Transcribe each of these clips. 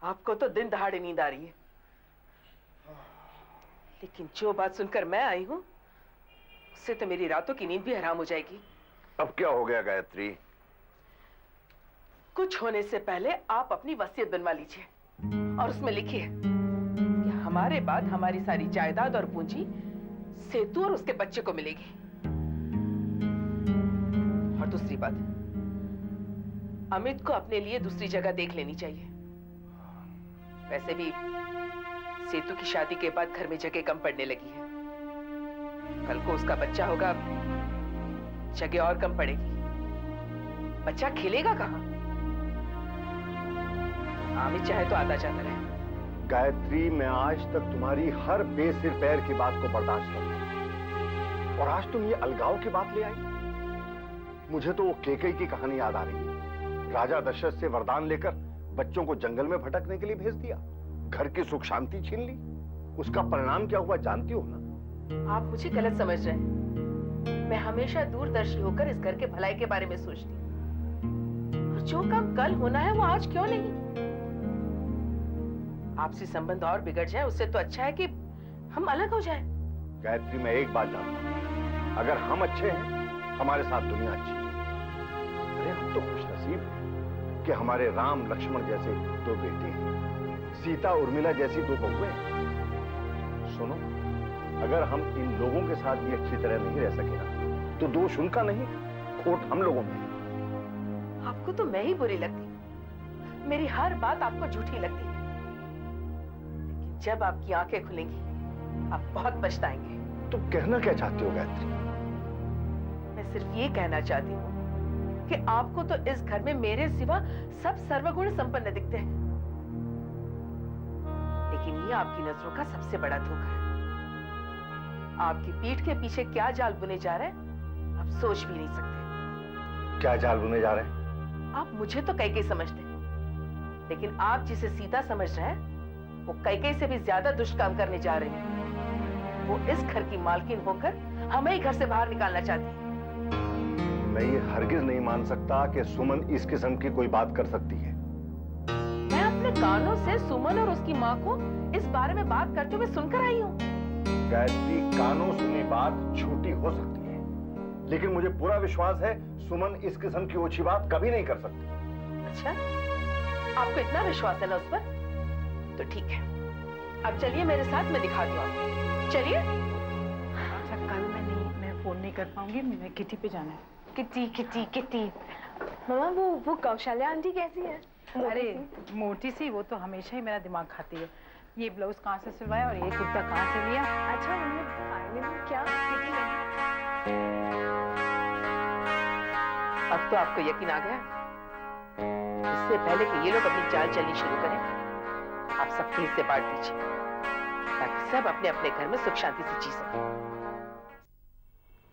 आपको तो दिन दहाड़े नींद आ रही है, लेकिन जो बात सुनकर मैं आई हूं उससे तो मेरी रातों की नींद भी हराम हो जाएगी। अब क्या हो गया गायत्री? कुछ होने से पहले आप अपनी वसीयत बनवा लीजिए और उसमें लिखिए कि हमारे बाद हमारी सारी जायदाद और पूंजी सेतु और उसके बच्चे को मिलेगी। और दूसरी बात, अमित को अपने लिए दूसरी जगह देख लेनी चाहिए। वैसे भी सेतु की शादी के बाद घर में जगह कम पड़ने लगी है। कल को उसका बच्चा होगा, जगह और कम पड़ेगी। बच्चा खेलेगा कहां? अमित चाहे तो आता जाता रहे। गायत्री, मैं आज तक तुम्हारी हर बेसिर पैर की बात को बर्दाश्त कर रहा, और आज तुम ये अलगाव की बात ले आई। मुझे तो वो केकई की कहानी याद आ रही है। राजा दशरथ से वरदान लेकर बच्चों को जंगल में भटकने के लिए भेज दिया, घर की सुख शांति छीन ली। उसका परिणाम क्या हुआ जानती हो ना? आप मुझे गलत समझ रहे हैं। मैं हमेशा दूरदर्शी होकर इस घर के भलाई के बारे में सोचती हूँ, और जो काम कल होना है वो आज क्यों नहीं? आपसी संबंध और बिगड़ जाए उससे तो अच्छा है कि हम अलग हो जाएं। गायत्री, मैं एक बात जानता हूँ, अगर हम अच्छे हैं हमारे साथ दुनिया अच्छी है। अरे हम तो खुशनसीब कि हमारे राम लक्ष्मण जैसे 2 बेटे हैं, सीता उर्मिला जैसी 2 बहुएं हैं। सुनो, अगर हम इन लोगों के साथ भी अच्छी तरह नहीं रह सके ना, तो दोष उनका नहीं, खोट हम लोगों में है। आपको तो मैं ही बुरी लगती, मेरी हर बात आपको झूठी लगती है, लेकिन जब आपकी आंखें खुलेंगी आप बहुत पछताएंगे। तुम कहना क्या चाहती हो गायत्री? मैं सिर्फ ये कहना चाहती हूँ कि आपको तो इस घर में मेरे सिवा सब सर्वगुण संपन्न दिखते हैं, लेकिन ये आपकी नजरों का सबसे बड़ा धोखा है। आपकी पीठ के पीछे क्या जाल बुने जा रहे हैं आप सोच भी नहीं सकते। क्या जाल बुने जा रहे हैं? आप मुझे तो कैकेयी समझते हैं, लेकिन आप जिसे सीता समझ रहे हैं वो कैकेयी से भी ज्यादा दुष्ट काम करने जा रहे हैं। वो इस घर की मालकिन होकर हमें ही घर से बाहर निकालना चाहती है। मैं ये हरगिज नहीं मान सकता कि सुमन इस किस्म की कोई बात कर सकती है। मैं अपने कानों से सुमन और उसकी माँ को इस बारे में बात करते हुए सुनकर आई हूँ। गायत्री, कानों सुनी बात झूठी हो सकती है, लेकिन मुझे पूरा विश्वास है सुमन इस किस्म की ओछी बात कभी नहीं कर सकती। अच्छा, आपको इतना विश्वास है ना उस पर? तो ठीक है, अब चलिए मेरे साथ, मैं दिखाती हूँ आपको। चलिए। अच्छा, कल मैं फोन नहीं कर पाऊंगी, मैं किटी पे जाना है। Kitty kitty kitty. मामा, वो कौशल्या आंटी कैसी है? अरे मोटी सी, वो तो हमेशा ही मेरा दिमाग खाती है। ये ब्लाउज कहाँ से सिलवाया और ये कुर्ता कहाँ से लिया? अच्छा, उन्हें फाइनली क्या किटी लगी? अब तो आपको यकीन आ गया। इससे पहले कि ये लोग अपनी चाल चलनी शुरू करें, आप सबके हिस्से बांट दीजिए, ताकि सब अपने अपने घर में सुख शांति से जी सकें।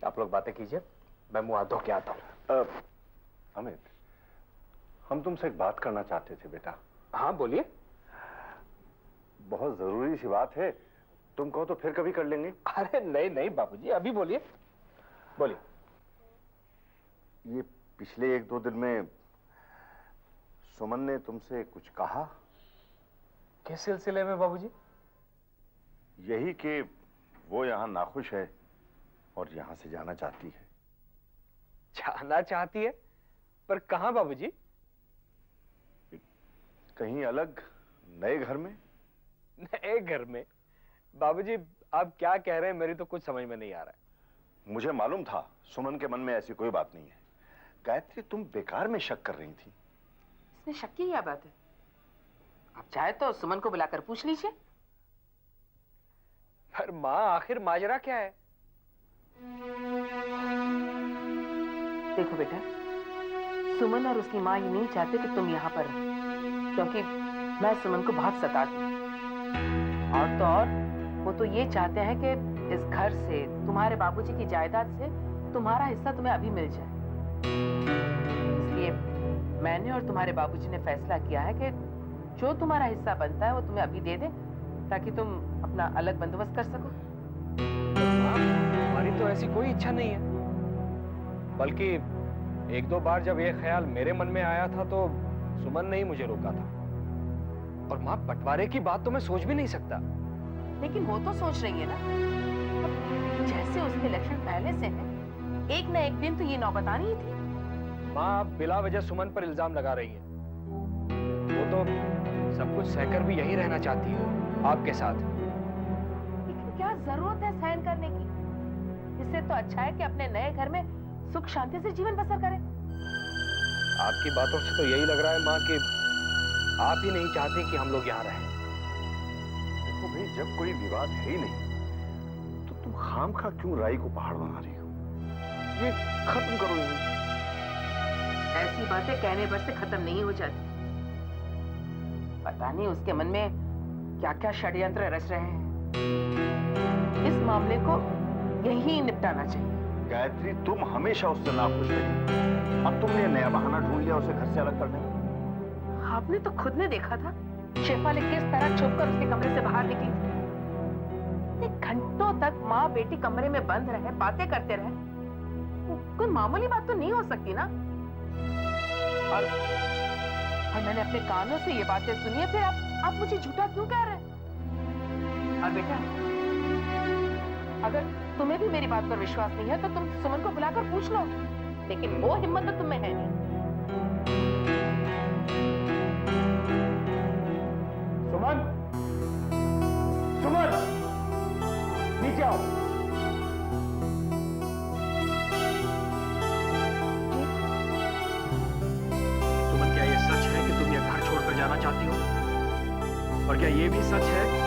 आप लोग बातें कीजिए, मैं मुंह हाथ धो के आता हूँ। अमित, हम तुमसे एक बात करना चाहते थे बेटा। हाँ बोलिए। बहुत जरूरी सी बात है, तुम कहो तो फिर कभी कर लेंगे। अरे नहीं नहीं बाबूजी, अभी बोलिए बोलिए। ये पिछले 1-2 दिन में सुमन ने तुमसे कुछ कहा? किस सिलसिले में बाबूजी? यही कि वो यहाँ नाखुश है और यहाँ से जाना चाहती है। जाना चाहती है? पर कहाँ बाबूजी? कहीं अलग, नए घर में। नए घर में? बाबूजी आप क्या कह रहे हैं, मेरी तो कुछ समझ में नहीं आ रहा है। मुझे मालूम था सुमन के मन में ऐसी कोई बात नहीं है। गायत्री, तुम बेकार में शक कर रही थी। इसमें शक की क्या बात है? आप चाहे तो सुमन को बुलाकर पूछ लीजिए। पर माँ, आखिर माजरा क्या है? देखो बेटा, सुमन और उसकी माँ ये नहीं चाहते कि तुम यहाँ पर रहो, क्योंकि मैं सुमन को बहुत सताती हूँ। और तो और वो तो ये चाहते हैं कि इस घर से, तुम्हारे बाबूजी की जायदाद से तुम्हारा हिस्सा तुम्हें अभी मिल जाए। इसलिए मैंने और तुम्हारे बाबूजी ने फैसला किया है कि जो तुम्हारा हिस्सा बनता है वो तुम्हें अभी दे दे, ताकि तुम अपना अलग बंदोबस्त कर सको। हमारी तो ऐसी कोई इच्छा नहीं है, बल्कि 1-2 बार जब ये ख्याल मेरे मन में आया था तो सुमन ने ही मुझे रोका था। और माँ, बंटवारे की बात तो मैं सोच भी नहीं सकता। लेकिन वो तो सोच रही है ना। अब जैसे उसके लक्षण पहले से हैं, एक ना एक दिन तो ये नौबत आनी ही थी। माँ, आप बिला वजह सुमन पर इल्जाम लगा रही हैं। वो तो सब कुछ सहकर भी यही रहना चाहती है आपके साथ। लेकिन क्या जरूरत है सहन करने की? इससे तो अच्छा है कि अपने नए घर में सुख शांति से जीवन बसर करें। आपकी बातों से तो यही लग रहा है माँ कि आप ही नहीं चाहती कि हम लोग यहाँ रहें। देखो भाई, जब कोई विवाद है ही नहीं तो तुम खामखा क्यों राई को पहाड़ बना रही हो? ये खत्म करो इन्हें। ऐसी बातें कहने भर से खत्म नहीं हो जाती। पता नहीं उसके मन में क्या क्या षड्यंत्र रच रहे हैं। इस मामले को यहीं निपटाना चाहिए। गायत्री, तुम हमेशा उससे नाखुश रही। अब तुमने नया बहाना ढूंढ लिया उसे घर से अलग करने का। आपने तो खुद ने देखा था शेफाली किस तरह छुपकर उसके कमरे से बाहर निकली थी। घंटों तक माँ बेटी कमरे में बंद रहे, बातें करते रहे। कोई मामूली बात तो नहीं हो सकती ना। और मैंने अपने कानों से ये बातें सुनी है, फिर आप मुझे झूठा क्यों कह रहे हैं? और बेटा, अगर तुम्हें भी मेरी बात पर विश्वास नहीं है तो तुम सुमन को बुलाकर पूछ लो, लेकिन वो हिम्मत तो तुम्हें है नहीं। सुमन, सुमन, नीचे आओ। सुमन, क्या ये सच है कि तुम ये घर छोड़कर जाना चाहती हो? और क्या ये भी सच है कि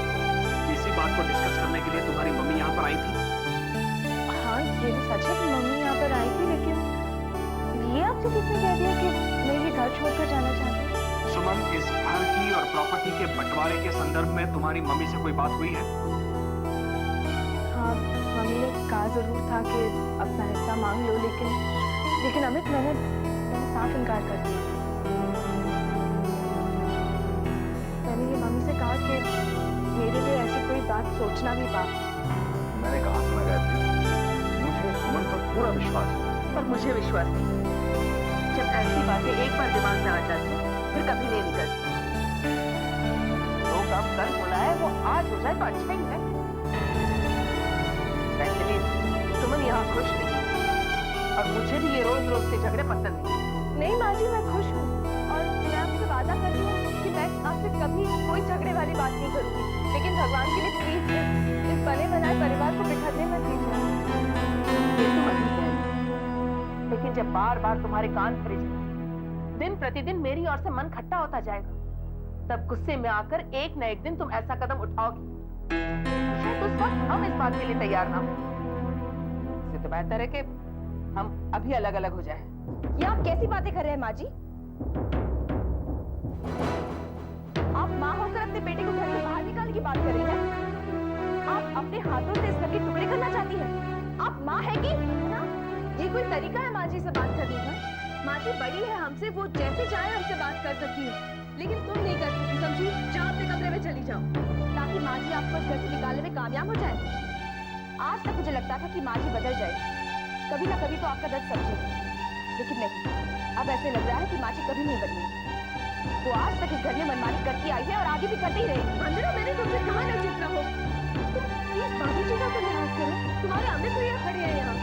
इसी बात को डिस्कस करने के लिए तुम्हारी मम्मी यहाँ पर आई थी? हाँ, ये तो सच है कि मम्मी यहाँ पर आई थी, लेकिन ये आपसे किसने कह दिया कि मैं ये घर छोड़कर जाना चाहती हूँ? सुमन, इस घर की और प्रॉपर्टी के बंटवारे के संदर्भ में तुम्हारी मम्मी से कोई बात हुई है? हाँ, मम्मी ने कहा जरूर था कि अपना हिस्सा मांग लो, लेकिन अमित, मैंने साफ इनकार कर दिया। मैंने ये मम्मी से कहा कि मेरे लिए ऐसी कोई बात सोचना भी पाप है। मैंने कहा था ना गायत्री, मुझे सुमन पर पूरा विश्वास है। पर मुझे विश्वास नहीं। जब ऐसी बातें एक बार दिमाग में आ जाती फिर कभी नहीं निकलती। जो काम कल होना है वो आज हो जाए तो अच्छा ही है। वैसे सुमन यहाँ खुश नहीं, और मुझे भी ये रोज रोज के झगड़े पसंद नहीं। नहीं माँ जी, मैं खुश हूँ और मैं आपसे वादा करती हूँ कि मैं आपसे कभी कोई झगड़े वाली बात नहीं करूँगी। लेकिन भगवान के लिए प्लीज इस बने बनाए परिवार को बिखरने मत दीजिए। ये तो मत ही कहना। लेकिन जब बार बार तुम्हारे कान भरे जाए, दिन प्रतिदिन मेरी ओर से मन खट्टा होता जाएगा, तब गुस्से में आकर एक न एक दिन तुम ऐसा कदम उठाओगी। शायद उस वक्त हम इस बात के लिए तैयार ना हो। इससे तो बेहतर है कि हम अभी अलग अलग हो जाएं। ये आप कैसी बातें कर रहे हैं माँ जी? आप माँ होकर अपने बेटे को घर से बाहर निकालने की बात कर रही हैं। आप अपने हाथों से इस घर के टुकड़े करना चाहती हैं। आप माँ है कि ना? ये कोई तरीका है माँ जी से बात करने का? माँ जी बड़ी है हमसे, वो जैसे चाहे हमसे बात कर सकती है, लेकिन तुम नहीं कर सकती, समझी? जाओ अपने कमरे में चली जाओ, ताकि माँ जी आपको इस घर से निकालने में कामयाब हो जाए। आज तक मुझे लगता था कि माँ जी बदल जाएगी, कभी ना कभी तो आपका दर्द समझेगी, लेकिन नहीं, अब ऐसे लग रहा है कि माँ जी कभी नहीं बदलेगी। वो आज तक इस घर में मनमानी करती आई है और आगे भी करती ही रहेगी। अंजना, मैंने तुमसे कहा ना चुप रहो। तुम प्लीज बाबू जी का तो लिहाज करो। तुम्हारे अमित भैया खड़े हैं यहाँ,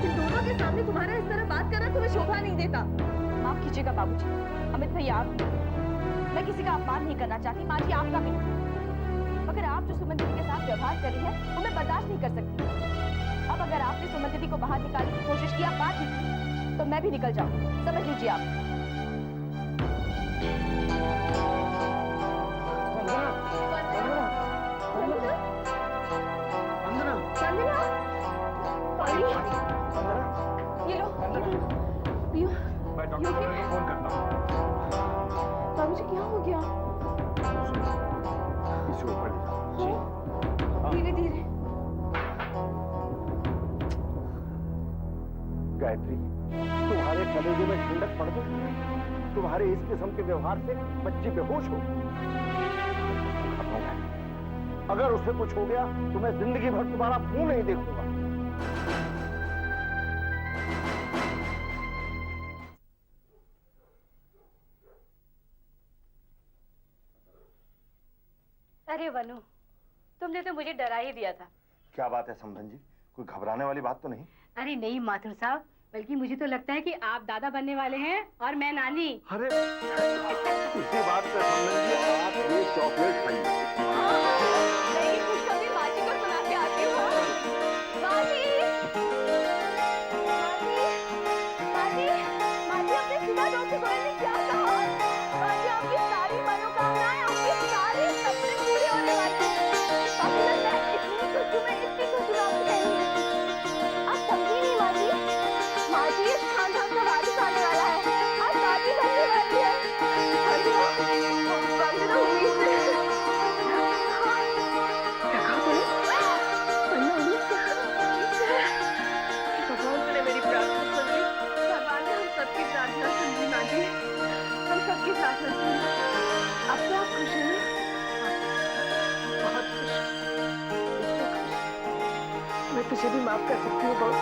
इन दोनों के सामने तुम्हारा इस तरह बात करना तुम्हें शोभा नहीं देता। माफ कीजिएगा बाबूजी, अमित भैया आप, मैं किसी का अपमान नहीं करना चाहती, माँ जी आपका भी, मगर आप जो सुमन दीदी के साथ व्यवहार कर रही है वो मैं बर्दाश्त नहीं कर सकती। अब अगर आपने सुमन दीदी को बाहर निकालने की कोशिश की, आप बात ही, तो मैं भी निकल जाऊँ, समझ लीजिए आप। ये लो, पियो। मैं डॉक्टर को फोन करता हूँ। बाबूजी क्या हो गया? इसे ऊपर ले जाओ। धीरे धीरे। गायत्री, तुम्हारे कलेजे में ठंडक पड़ गई। तुम्हारे इस किस्म के व्यवहार से बच्ची बेहोश हो। अगर उसे कुछ हो गया तो मैं जिंदगी भर तुम्हारा मुंह नहीं देखूंगा। अरे वनु, तुमने तो मुझे डरा ही दिया था। क्या बात है समधन जी, कोई घबराने वाली बात तो नहीं? अरे नहीं माथुर साहब, बल्कि मुझे तो लगता है कि आप दादा बनने वाले हैं और मैं नानी। अरे इसी बात पे समधन जी आप ये चॉकलेट खाइए। मैं ये खुशखबरी माँ जी को सुना के आती हूँ। माँ जी, माँ जी, माँ जी, अपने सीधा डॉक्टर गोयल ने क्या कहा? माँ जी, आपकी सारी मनोकामनाएं, आपके सारे सपने पूरे होने वाले हैं। काफी लगता है इतनी खुशी में, इतनी खुशी में आपको कहीं नहीं। आप समझी नहीं माँ जी? माँ जी, इस खानदान का वारिस आने वाला है। आप दादी बनने वाली है। अरे वाह, तो उम्मीद से भगवान ने मेरी प्रार्थना सुन ली। भगवान ने हम सबकी प्रार्थना सुन ली माँ जी, हम सबकी प्रार्थना सुन ली। अब तो आप खुश हैं ना? बहुत खुश, इतनी खुश। मैं तुझे भी माफ कर सकती हूँ बहुत।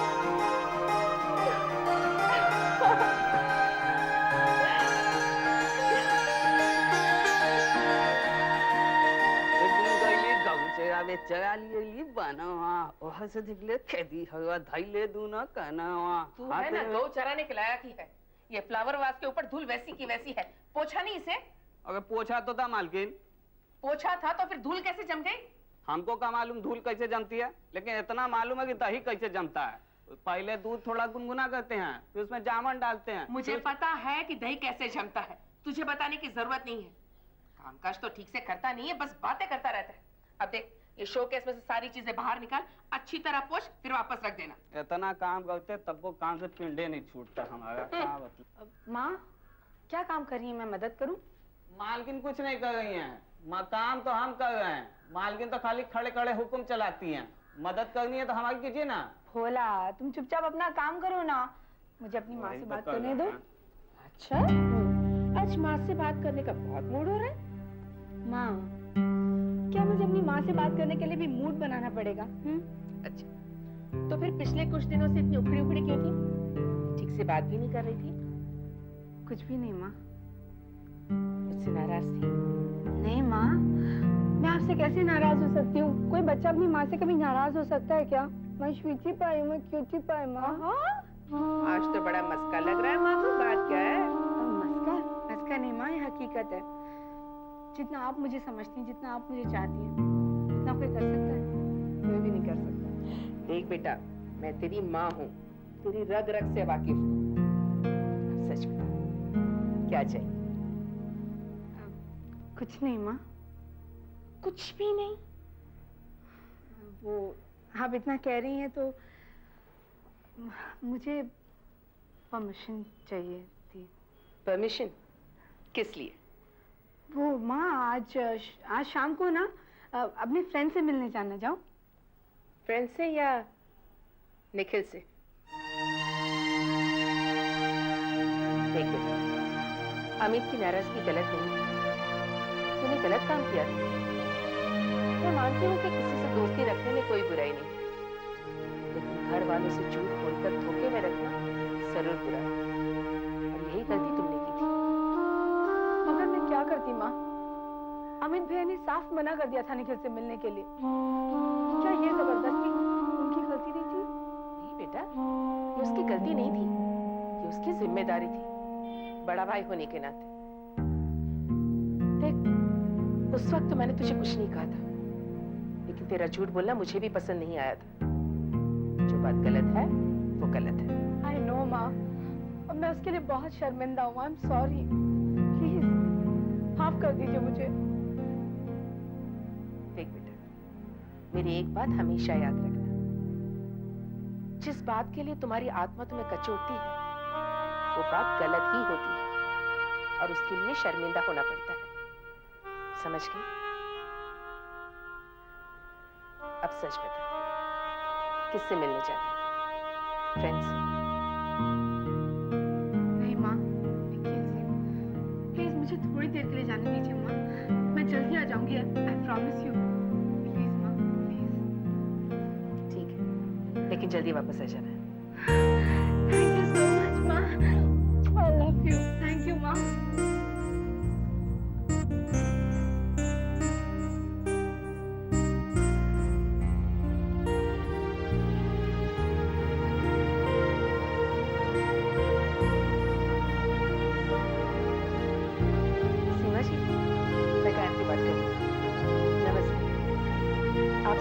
चरा लिए बनावा ओह से दिखले खेदी हवा धाइले दूना कनावा। तू है ना गौ चराने के लायक ही है। ये फ्लावर वास के ऊपर धूल वैसी की वैसी है। पोछा नहीं इसे? अगर पोछा तो था मालकिन। पोछा था तो फिर धूल कैसे जम गई? हमको क्या मालूम धूल कैसे जमती है, लेकिन इतना मालूम है कि दही कैसे जमता है। पहले दूध थोड़ा गुनगुना करते हैं, फिर उसमें जामन डालते हैं। मुझे पता है कि दही कैसे जमता है, तुझे बताने की जरूरत नहीं है। कामकाज तो ठीक से करता नहीं है, बस बातें करता रहता है। अब देख, ये शोकेस में से सारी चीजें बाहर निकाल, अच्छी तरह पोंछ, फिर वापस रख देना। इतना काम करते तब वो काम से पिंडे नहीं छूटता हमारा। क्या मतलब? माँ, क्या काम कर रही है, मैं मदद करूं? मालकिन कुछ नहीं कर रही हैं, काम तो हम कर रहे हैं। मालकिन तो खाली खड़े खड़े हुक्म चलाती हैं। मदद करनी है तो हमारी कीजिए ना। भोला, तुम चुपचाप अपना काम करो ना, मुझे अपनी माँ से बात करने दो। अच्छा, आज माँ से बात करने का बहुत मूड हो रहा है। माँ, क्या मुझे अपनी माँ से बात करने के लिए भी मूड बनाना पड़ेगा? अच्छा, तो फिर पिछले कुछ दिनों से इतनी उखड़ी उखड़ी क्यों थी? ठीक से बात भी नहीं कर रही थी? कुछ भी नहीं माँ। मुझसे नाराज थी? नहीं माँ, मैं आपसे कैसे नाराज हो सकती हूँ? कोई बच्चा अपनी माँ से कभी नाराज हो सकता है क्या? मैं स्वीटी पाई हूँ, मैं क्यूटी पाई माँ। आज तो बड़ा मस्का लग रहा है माँ को, बात क्या है? मस्का नहीं माँ, ये हकीकत है। जितना आप मुझे समझती हैं, जितना आप मुझे चाहती हैं, उतना कोई कर सकता है? कोई भी नहीं कर सकता। देख बेटा, मैं तेरी माँ हूँ, तेरी रग रग से वाकिफ हूँ। अब सच बता, क्या चाहिए? कुछ नहीं माँ। कुछ भी नहीं? वो आप इतना कह रही हैं तो मुझे परमिशन चाहिए थी। परमिशन? किस लिए? वो माँ, आज शाम को ना अपने फ्रेंड से मिलने जाना। जाओ। फ्रेंड से या निखिल से? देख बेटा, अमित की नाराजगी गलत नहीं है। तूने गलत काम किया था। मैं मानती हूँ कि किसी से दोस्ती रखने में कोई बुराई नहीं, लेकिन घर वालों से झूठ बोलकर धोखे में रखना जरूर बुरा है, और यही गलती तुमने की थी। मगर मैं क्या करती माँ? अमित भैया ने साफ मना कर दिया था निखिल से मिलने के लिए। क्या ये जबरदस्ती उनकी गलती नहीं थी? नहीं बेटा, ये उसकी गलती नहीं थी, ये उसकी जिम्मेदारी थी, बड़ा भाई होने के नाते। देख, उस वक्त तो मैंने तुझे कुछ नहीं कहा था, लेकिन तेरा झूठ बोलना मुझे भी पसंद नहीं आया था। जो बात गलत है वो गलत है। आई नो माँ, और मैं उसके लिए बहुत शर्मिंदा हूँ। आई एम सॉरी, प्लीज माफ कर दीजिए मुझे। देख बेटा, मेरी एक बात हमेशा याद रखना, जिस बात के लिए तुम्हारी आत्मा तुम्हें कचोटती है वो बात गलत ही होती है, और उसके लिए शर्मिंदा होना पड़ता है। समझ गई? अब सच बता, किससे मिलने जाना है? फ्रेंड्स से? नहीं माँ, प्लीज मुझे थोड़ी देर के लिए जाने दीजिए माँ। मैं जल्दी आ जाऊंगी, आई प्रॉमिस यू। प्लीज माँ, प्लीज। ठीक है, लेकिन जल्दी वापस आ जाना। थैंक यू सो मच माँ, I love you. Thank you माँ।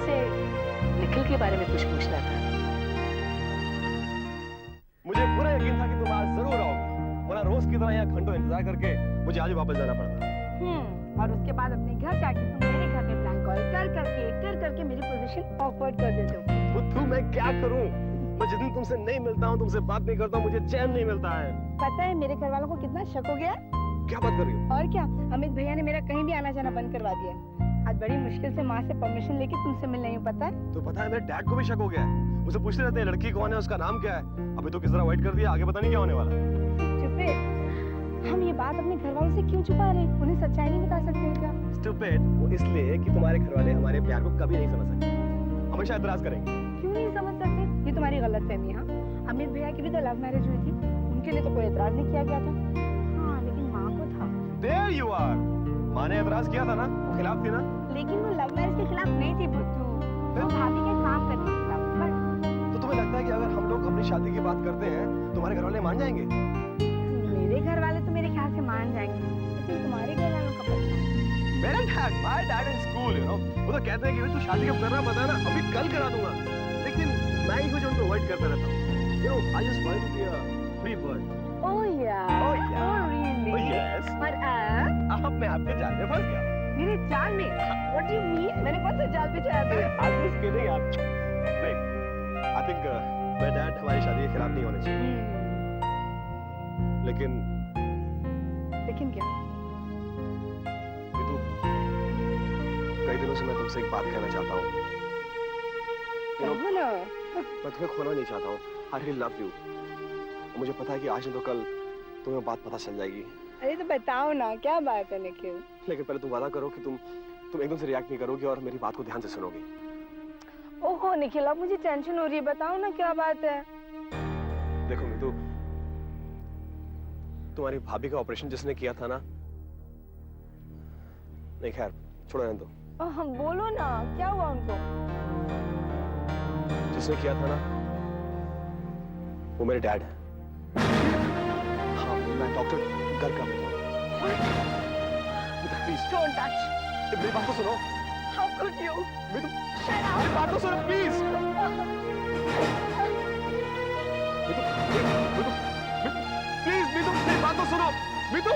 तुमसे निखिल के बारे में कुछ पूछना था। मुझे पूरा यकीन था कि तुम आज जरूर आओगे, वरना रोज की तरह यहाँ घंटों इंतजार करके मुझे आज वापस जाना पड़ता। और उसके बाद अपने घर जाके तुम मेरे घर में प्लान कॉल कर करके मेरी पोजीशन ऑकवर्ड कर देते हो। तो मैं क्या करूं? मैं जिस दिन तुमसे नहीं मिलता हूँ, तुमसे बात नहीं करता हूँ, मुझे चैन नहीं मिलता है। पता है मेरे घर वालों को कितना शक हो गया? क्या बात कर रही हो? और क्या, अमित भैया ने मेरा कहीं भी आना जाना बंद करवा दिया है। आज बड़ी मुश्किल से माँ से परमिशन लेके तुमसे मिल रही हूँ, पता है? तो पता है मेरे डैड को भी शक हो गया है। मुझे पूछते रहते हैं लड़की कौन है, उसका नाम क्या है। अभी तो किस तरह अवॉइड कर दिया, आगे पता नहीं क्या होने वाला। चुप है। हम ये बात अपने घर वालों से क्यों छुपा रहे हैं? उन्हें सच्चाई नहीं बता सकते हैं क्या? Stupid, वो इसलिए कि तुम्हारे घर वाले हमारे प्यार को कभी नहीं समझ सकते, हमेशा एतराज करेंगे। क्यों नहीं समझ सकते? ये तुम्हारी गलतफहमी है। हाँ, अमित भैया की भी तो लव मैरिज हुई थी, उनके लिए तो कोई एतराज नहीं किया गया था। हाँ, लेकिन माँ को था। There you are. माँ ने एतराज किया था ना, वो खिलाफ थी ना। लेकिन वो लव मैरिज के खिलाफ नहीं थी बुद्धू, वो भाभी के काम करने के खिलाफ थी। बस तो तुम्हें लगता है कि अगर हम लोग अपनी शादी की बात करते हैं, तुम्हारे घर वाले मान जाएंगे? मेरे घर वाले तो मेरे ख्याल से मान जाएंगे, लेकिन तुम्हारे घर वालों का पता नहीं। मेरा dad, my dad in school, you know, वो तो कहते हैं कि तू शादी कब करना पता है ना, अभी कल करा दूंगा। लेकिन मैं ही हूँ जो उनको अवॉइड करता रहता हूँ। You know, I just want to be a free bird. Oh यार, Oh, yeah. Oh really? Oh, yes. पर अब मैं आपके जाल में फंस गया। मेरे जाल में? What do you mean? मैंने कौन सा जाल बिछाया था? I'm just kidding, यार। नहीं, I think मेरे डैड हमारी शादी के खिलाफ नहीं होने चाहिए। लेकिन लेकिन क्या? नीतू, कई दिनों से मैं तुमसे एक बात कहना चाहता हूँ। You know, कहो ना। मैं तुम्हें खोना नहीं चाहता हूँ। I really love you. मुझे पता है कि आज नहीं तो कल तुम्हें बात पता चल जाएगी। अरे तो बताओ ना, क्या बात है निखिल? लेकिन पहले तुम वादा करो कि तुम एकदम से रिएक्ट नहीं करोगी और मेरी बात को ध्यान से सुनोगी। ओहो निखिल, अब मुझे टेंशन हो रही है, बताओ ना क्या बात है? देखो नीतू, तुम्हारी भाभी का ऑपरेशन जिसने किया था ना, नहीं खैर छोड़ो रहने दो। बोलो ना, क्या हुआ उनको? जिसने किया था ना, वो मेरे डैड है। हाँ, मैं डॉक्टर घर का बेटा हूँ। Please Don't touch. मेरी बात तो सुनो। How could you? Meetu, Shut up. मेरी बात तो सुनो प्लीज। मीतू, प्लीज मीतू, मेरी बात तो सुनो। मीतू